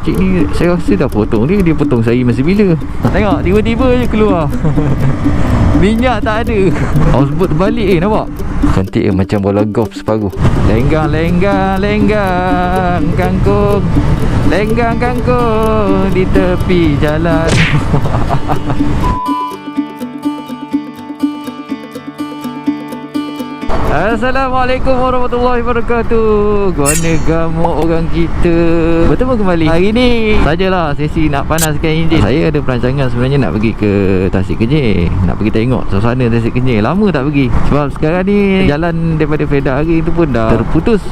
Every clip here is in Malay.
pakcik ni saya rasa dah potong dia. Dia potong saya masa bila. Tengok tiba-tiba je keluar. Minyak tak ada. Houseboat terbalik nampak. Cantik macam bola golf separuh. Lenggang, lenggang, lenggang kangkung. Lenggang kangkung di tepi jalan. Assalamualaikum warahmatullahi wabarakatuh. Guana gamuk orang kita. Bertemu kembali. Hari ni sajalah sesi nak panaskan enjin. Saya ada perancangan sebenarnya nak pergi ke Tasik Kenyir, nak pergi tengok suasana Tasik Kenyir. Lama tak pergi. Sebab sekarang ni jalan daripada Fedah Hari tu pun dah terputus.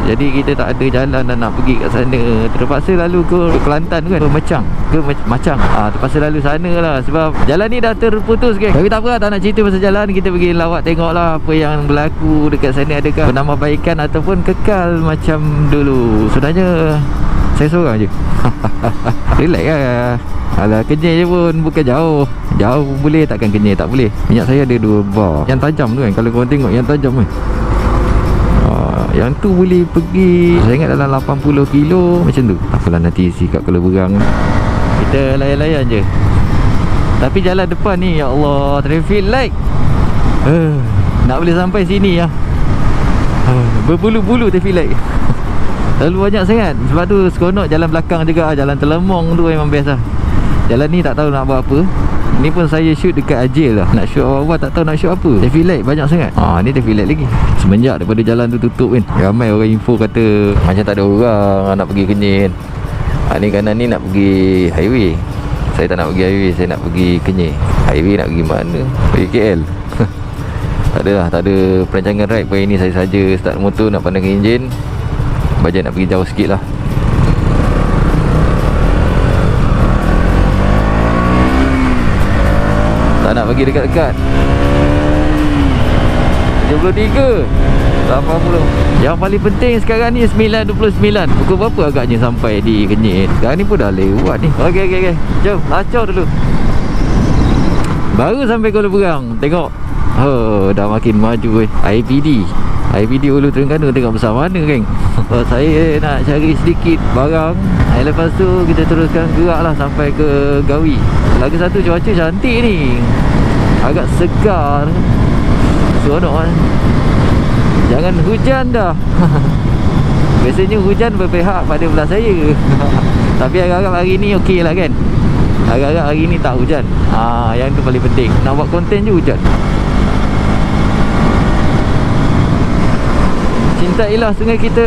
Jadi kita tak ada jalan dan nak pergi kat sana. Terpaksa lalu ke Kelantan kan, ke Machang, ke Machang. Terpaksa lalu sana lah sebab jalan ni dah terputus kan. Tapi tak apa, tak nak cerita pasal jalan. Kita pergi lawak tengoklah apa yang berlaku dekat sana. Adakah penambahbaikan ataupun kekal macam dulu. Sebenarnya saya seorang je. Relax lah. Alah, Kenyir je pun bukan jauh. Jauh pun boleh, takkan Kenyir tak boleh. Minyak saya ada 2 bar. Yang tajam tu kan, kalau korang tengok yang tajam kan, yang tu boleh pergi, saya ingat dalam 80 kilo macam tu. Apalah, nanti isi kat Kuala Berang. Kita layan-layan je. Tapi jalan depan ni, ya Allah, traffic light. Nak boleh sampai sini ya. Berbulu-bulu traffic light. Terlalu banyak sangat. Sebab tu seronok jalan belakang juga. Jalan Telemong tu memang best lah. Jalan ni tak tahu nak buat apa. Ni pun saya shoot dekat Ajil lah. Nak shoot awal-awal tak tahu nak shoot apa. Traffic light banyak sangat. Ni traffic light lagi. Semenjak daripada jalan tu tutup kan, ramai orang info kata macam tak ada orang nak pergi Kenyir. Ni kanan ni nak pergi highway. Saya tak nak pergi highway, saya nak pergi Kenyir. Highway nak pergi mana? Pergi KL. Tak ada lah, tak ada perancangan ride pagi ni. Saya saja start motor nak pandang enjin. Bajet nak pergi jauh sikit lah. Tak nak pergi dekat-dekat. 73 80. Yang paling penting sekarang ni 9.29. Pukul berapa agaknya sampai di Kenyir? Sekarang ni pun dah lewat ni. Okey. Jom, lacau dulu. Baru sampai Kuala Berang. Tengok. Dah makin maju IPD Ulu Terengganu. Tengok besar mana geng. Saya nak cari sedikit barang. Lepas tu kita teruskan gerak lah sampai ke Gawi. Lagi satu, cuaca cantik ni. Agak segar. Seronok kan. Jangan hujan dah. Biasanya hujan berpihak pada belah saya. Tapi agak-agak hari ni okey lah kan. Agak-agak hari ni tak hujan. Yang tu paling penting. Nak buat konten je hujan. Cintailah sungai kita.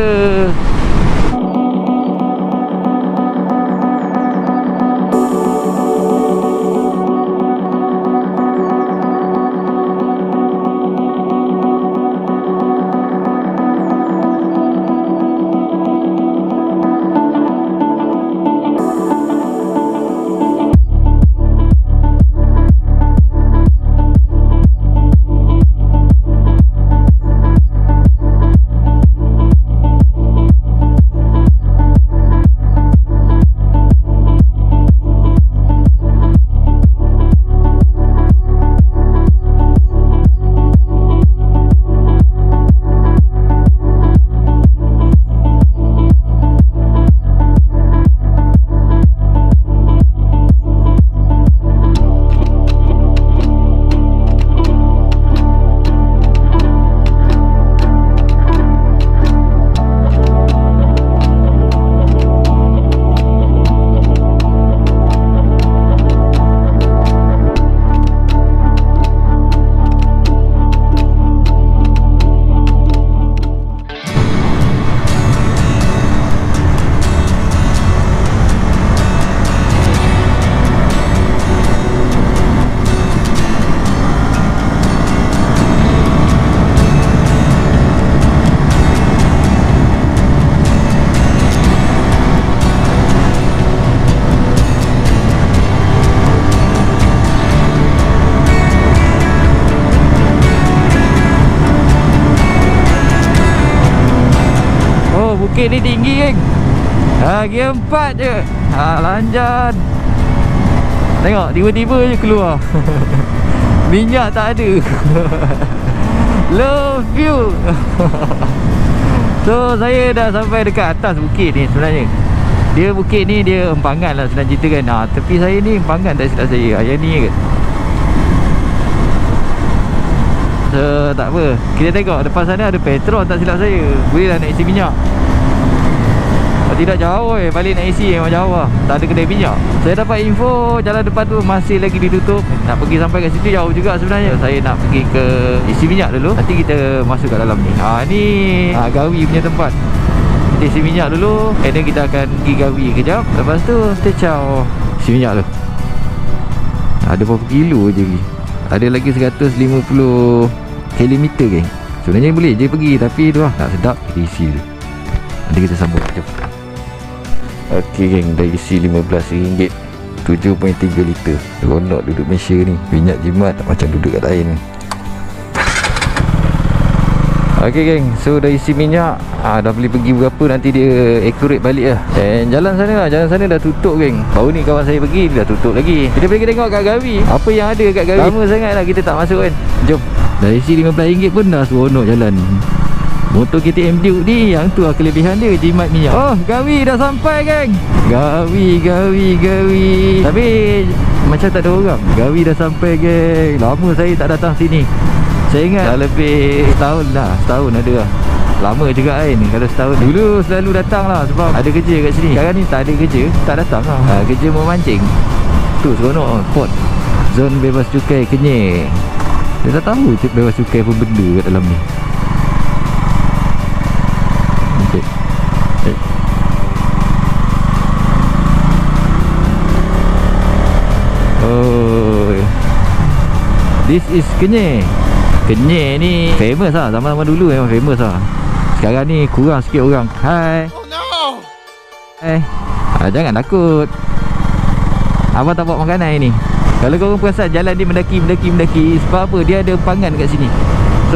bukit ni tinggi geng. Gear 4 je. Lanjan. Tengok tiba-tiba je keluar. Minyak tak ada. Low view. So saya dah sampai dekat atas bukit ni sebenarnya. Dia bukit ni dia empangan lah senang cerita kan. Tepi saya ni empangan tak silap saya. Yang ni ke. So tak apa, kita tengok depan sana ada Petron tak silap saya. Boleh lah nak isi minyak. Kalau tidak jauh balik nak isi memang jauh lah. Tak ada kedai minyak. Saya dapat info jalan depan tu masih lagi ditutup. Nak pergi sampai kat situ jauh juga sebenarnya. Saya nak pergi ke isi minyak dulu. Nanti kita masuk kat dalam ni. Ni Gawi punya tempat. Kita isi minyak dulu, and then kita akan pergi Gawi kejap. Lepas tu kita caw isi minyak tu. Ada berapa kilo je lagi. Ada lagi 150 kilometer geng. Sebenarnya boleh je pergi, tapi tu lah tak sedap, kita isi dulu. Nanti kita sambung. Jom. Ok geng, dah isi RM15, 7.3 liter. Seronok duduk Malaysia ni. Minyak jimat tak macam duduk kat lain. Ok geng, so dah isi minyak. Dah boleh pergi berapa, nanti dia accurate balik lah. And jalan sana dah tutup geng. Baru ni kawan saya pergi, dia dah tutup lagi. Kita pergi tengok kat Gawi, apa yang ada kat Gawi. Lama sangat lah kita tak masuk kan. Jom. Dah isi RM15 pun dah seronok jalan. Motor KTM Duke ni, yang tu lah kelebihan dia, jimat minyak. Oh, Gawi dah sampai geng. Gawi. Tapi macam tak ada orang. Gawi dah sampai geng. Lama saya tak datang sini. Saya ingat dah lebih setahun ada lah. Lama juga kan kalau setahun. Dulu selalu datang lah sebab ada kerja kat sini. Sekarang ni tak ada kerja, tak datang lah. Kerja memancing. Tu seronok port. Zon bebas cukai Kenyir. Saya tak tahu bebas cukai pun benda kat dalam ni. Okay. Oh, this is Kenyir. Kenyir ni famous lah. Zaman-zaman dulu memang famous lah. Sekarang ni kurang sikit orang. Hai. Oh no. Jangan takut. Abang tak bawa makanan ni. Kalau korang perasan jalan dia mendaki. Sebab apa? Dia ada empangan kat sini.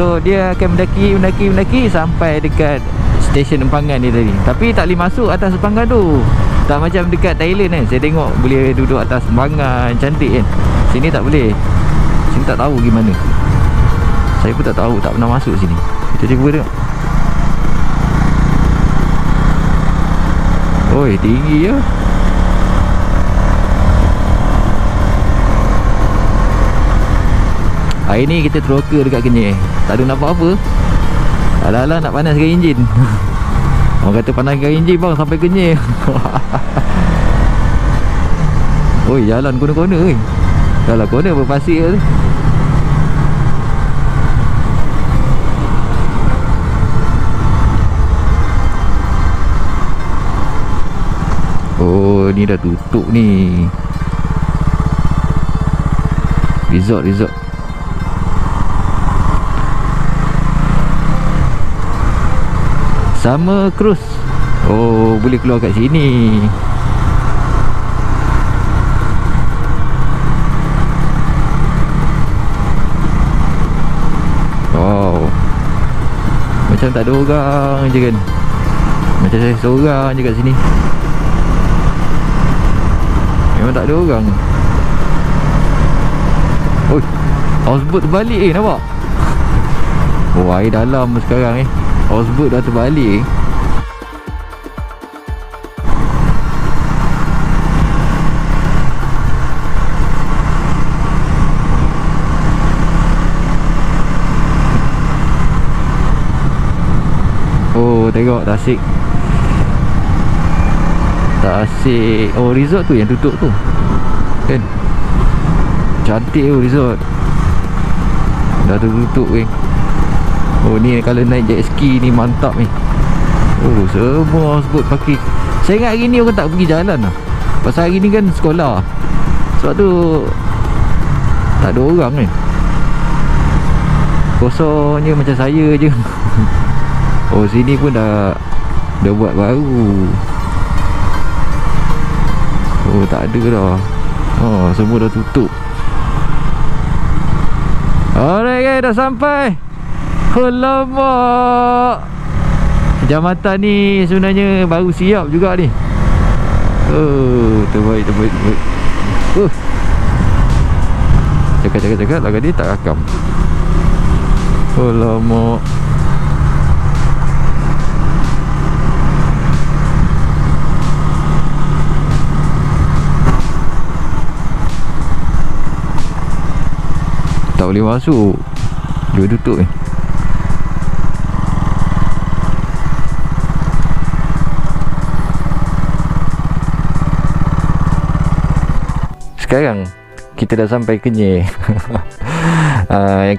So dia akan mendaki sampai dekat stesen empangan dia tadi. Tapi tak boleh masuk atas empangan tu. Tak macam dekat Thailand kan. Saya tengok boleh duduk atas empangan, cantik kan. Sini tak boleh. Sini tak tahu gimana. Saya pun tak tahu, tak pernah masuk sini. Kita cuba tengok. Oi, tinggi ya. Hari ni kita troker dekat Kenyir. Tak ada nak buat apa. Alah-alah nak panaskan enjin. Orang kata panaskan enjin bang sampai Kenyir. Oi, jalan corner-corner ni. Kalau corner berpasir tu. Oh, ni dah tutup ni. Resort. Sama cruise. Oh, boleh keluar kat sini. Wow. Macam tak ada orang je kan. Macam saya seorang je kat sini. Memang tak ada orang. Oi, houseboat terbalik nampak? Oh, air dalam sekarang houseboat dah terbalik. Oh, tengok Tasik. Oh, resort tu yang tutup tu kan. Cantik resort. Dah tutup Oh, ni kalau naik jet ski ni mantap ni. Oh, semua houseboat parking. Saya ingat hari ni orang tak pergi jalan lah. Pasal hari ni kan sekolah. Sebab tu tak ada orang kan. Kosongnya macam saya je. Oh, sini pun dah buat baru. Oh, tak ada dah. Oh, semua dah tutup. Alright guys, dah sampai. Alamak. Jambatan ni sebenarnya baru siap juga ni. Oh, terbaik. Cakap lagu dia tak rakam. Alamak. boleh masuk. Dia tutup ni. Sekarang kita dah sampai Kenyir.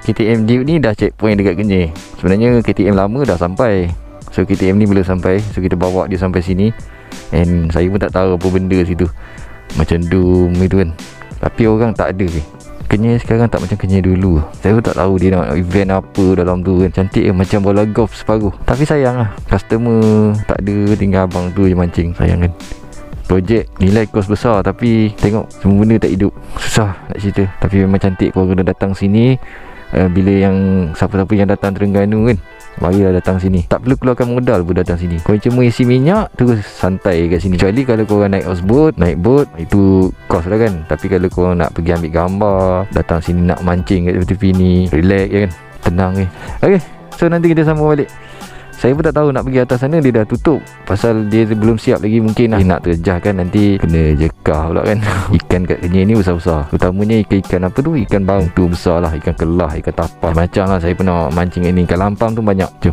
KTM Jeep ni dah checkpoint dekat Kenyir. Sebenarnya KTM lama dah sampai. So KTM ni belum sampai. So kita bawa dia sampai sini. And saya pun tak tahu apa benda situ. Macam doom itu kan. Tapi orang tak ada. Kenyir sekarang tak macam Kenyir dulu. Saya pun tak tahu dia nak event apa dalam tu kan. Cantik macam bola golf separuh. Tapi sayang lah, customer tak ada, tinggal abang tu je mancing. Sayang kan. Projek nilai kos besar tapi tengok semua benda tak hidup. Susah nak cerita. Tapi memang cantik korang dah datang sini. Bila yang siapa-siapa yang datang Terengganu kan, marilah datang sini. Tak perlu keluarkan modal pun datang sini. Korang cuma isi minyak terus santai kat sini. Kecuali kalau korang naik houseboat, naik boat, itu kos lah kan. Tapi kalau korang nak pergi ambil gambar, datang sini nak mancing kat tepi ni, relax je kan, tenang je. Okay, so nanti kita sambung balik. Saya pun tak tahu nak pergi atas sana, dia dah tutup. Pasal dia belum siap lagi mungkin lah. Dia nak terjah kan, nanti kena jekah pula kan. Ikan kat Kenyir ni besar-besar. Utamanya ikan apa tu, ikan bang tu besar lah. Ikan kelah, ikan tapas. Macam lah saya pernah mancing ni. Ikan lampam tu banyak. Jom.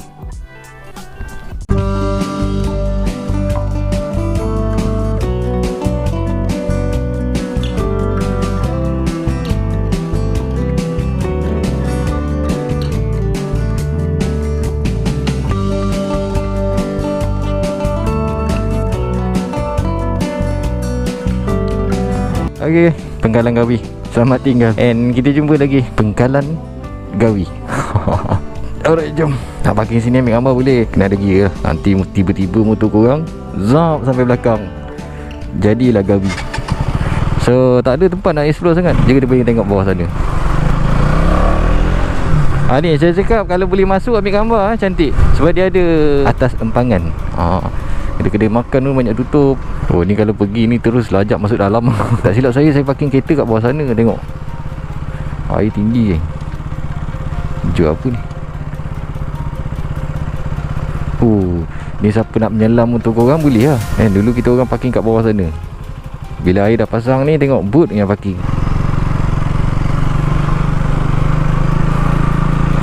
Okay, Pengkalan Gawi. Selamat tinggal. And kita jumpa lagi Pengkalan Gawi. Alright, jom. Nak parking sini ambil gambar boleh. Kena ada gear lah. Nanti tiba-tiba motor korang zap sampai belakang, jadilah Gawi. So tak ada tempat nak explore sangat. Jadi kita boleh tengok bawah sana. Ni saya cakap kalau boleh masuk ambil gambar cantik. Sebab dia ada atas empangan. Kedai-kedai makan tu banyak tutup. Oh ni kalau pergi ni terus lajak masuk dalam. Tak silap saya parking kereta kat bawah sana. Tengok air tinggi je. Jual apa ni? Oh, ni siapa nak menyelam untuk korang boleh lah. Dulu kita orang parking kat bawah sana. Bila air dah pasang ni, tengok boat yang parking.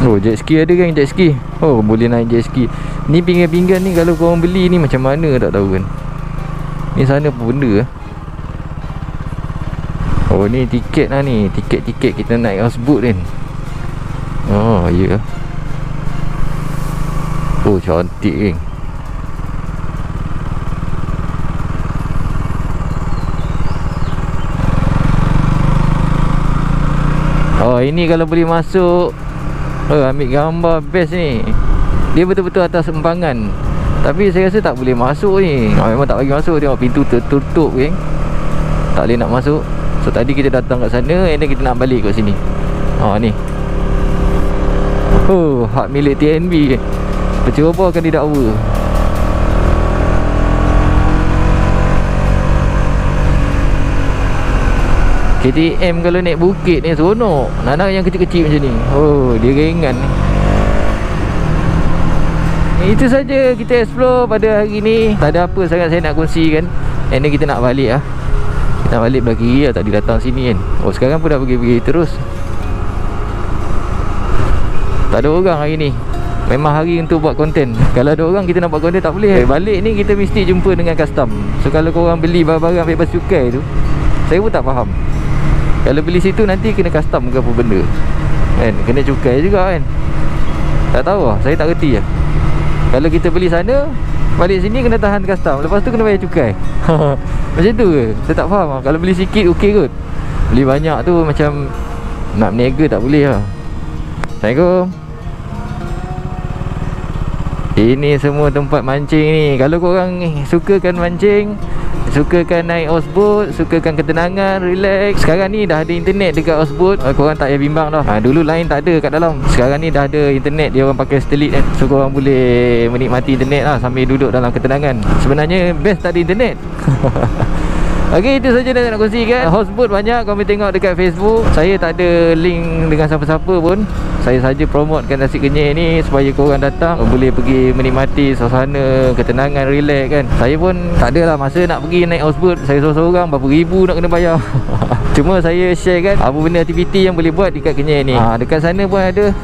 Oh, jet ski ada kan, jet ski. Oh, boleh naik jet ski. Ni pinggan-pinggan ni kalau korang beli ni macam mana tak tahu kan. Ni sana apa benda lah. Oh, ni tiket lah ni. Tiket-tiket kita naik houseboat kan. Oh, ya. Oh, cantik kan. Oh, ini kalau boleh masuk, ambil gambar best ni. Dia betul-betul atas empangan. Tapi saya rasa tak boleh masuk ni. Memang tak bagi masuk. Tengok pintu tertutup kan. Tak boleh nak masuk. So tadi kita datang kat sana, and then kita nak balik kat sini. Ni. Oh, hak milik TNB kan. Penceroboh akan didakwa. KTM kalau naik bukit ni seronok. Nak yang kecil-kecil macam ni. Oh, dia ringan ni. Itu saja kita explore pada hari ni. Tak ada apa sangat saya nak kongsikan. And then kita nak balik lah. Kita nak balik belah kiri lah. Tadi datang sini kan. Oh, sekarang pun dah pergi-pergi terus. Tak ada orang hari ni. Memang hari untuk buat konten. Kalau ada orang kita nak buat konten tak boleh. Balik ni kita mesti jumpa dengan custom. So kalau korang beli barang-barang bebas cukai tu, saya pun tak faham. Kalau beli situ nanti kena custom ke apa benda kan? Kena cukai juga kan. Tak tahu lah, saya tak reti lah. Kalau kita beli sana, balik sini kena tahan custom, lepas tu kena bayar cukai. Macam tu ke? Saya tak faham lah. Kalau beli sikit okey kot. Beli banyak tu macam nak berniaga tak boleh lah. Assalamualaikum. Ini semua tempat mancing ni. Kalau korang sukakan mancing, sukakan naik houseboat, sukakan ketenangan, relax, sekarang ni dah ada internet dekat houseboat. Korang tak payah bimbang dah. Dulu lain tak ada kat dalam. Sekarang ni dah ada internet. Dia orang pakai satelit kan. So korang boleh menikmati internet lah sambil duduk dalam ketenangan. Sebenarnya best tak ada internet. Okey, itu saja yang nak kongsikan. Houseboat banyak, kau boleh tengok dekat Facebook. Saya tak ada link dengan siapa-siapa pun. Saya saja promotekan Nasi Kenyir ni supaya korang datang boleh pergi menikmati suasana, ketenangan, relax kan. Saya pun tak adalah masa nak pergi naik houseboat. Saya seorang-seorang berapa ribu nak kena bayar. Cuma saya share kan apa benda aktiviti yang boleh buat dekat Kenyir ni. Dekat sana pun ada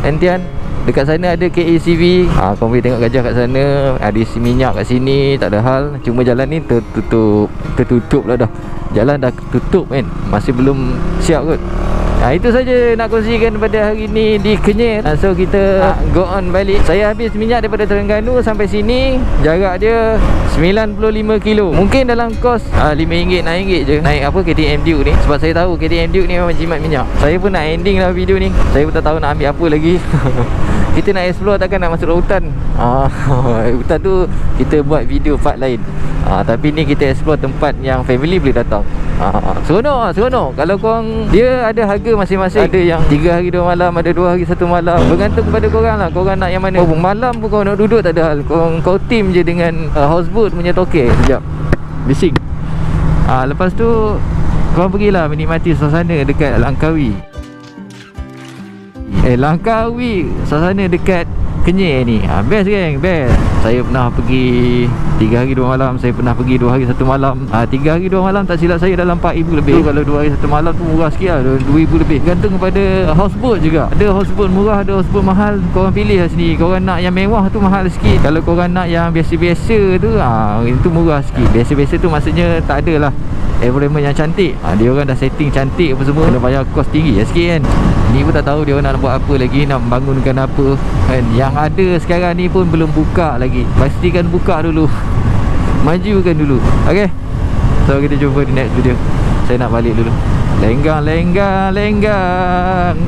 Entian. Dekat sana ada KACV. Kau boleh tengok gajah kat sana. Ada isi minyak kat sini, tak ada hal. Cuma jalan ni tertutup lah dah. Jalan dah tutup kan, masih belum siap kot. Itu saja nak kongsikan pada hari ni di Kenyir. So kita go on balik. Saya habis minyak daripada Terengganu sampai sini. Jarak dia 95 kilo. Mungkin dalam kos RM5 RM6 je naik apa KTM Duke ni. Sebab saya tahu KTM Duke ni memang jimat minyak. Saya pun nak ending lah video ni. Saya pun tak tahu nak ambil apa lagi. Kita nak explore, takkan nak masuk hutan. Hutan tu kita buat video part lain. Tapi ni kita explore tempat yang family boleh datang. Seronok. Kalau korang, dia ada harga masing-masing. Ada yang 3 hari 2 malam, ada 2 hari 1 malam. Bergantung kepada korang lah. Korang nak yang mana. Malam pun korang nak duduk tak ada hal. Kau team je dengan houseboat punya toke. Sekejap bising. Lepas tu korang pergilah menikmati suasana dekat Langkawi. Langkawi, suasana dekat Kenyir ni best kan, best. Saya pernah pergi 3 hari 2 malam. Saya pernah pergi 2 hari 1 malam. 3 hari 2 malam tak silap saya dalam 4,000 lebih. Kalau 2 hari 1 malam tu murah sikit lah, 2,000 lebih. Gantung kepada houseboat juga. Ada houseboat murah, ada houseboat mahal. Korang pilih lah sendiri. Korang nak yang mewah tu mahal sikit. Kalau korang nak yang biasa-biasa tu itu murah sikit. Biasa-biasa tu maksudnya tak ada lah environment yang cantik. Dia orang dah setting cantik apa semua, kena bayar kos tinggi sikit kan. Ni pun tak tahu dia orang nak buat apa lagi, nak bangunkan apa kan. Yang ada sekarang ni pun belum buka lagi. Pastikan buka dulu, majukan dulu. Okay, so kita jumpa di next video. Saya nak balik dulu. Lenggang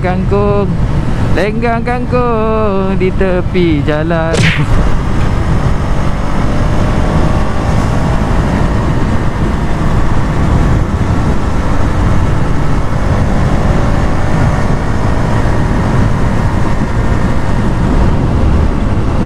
kangkung, lenggang kangkung di tepi jalan.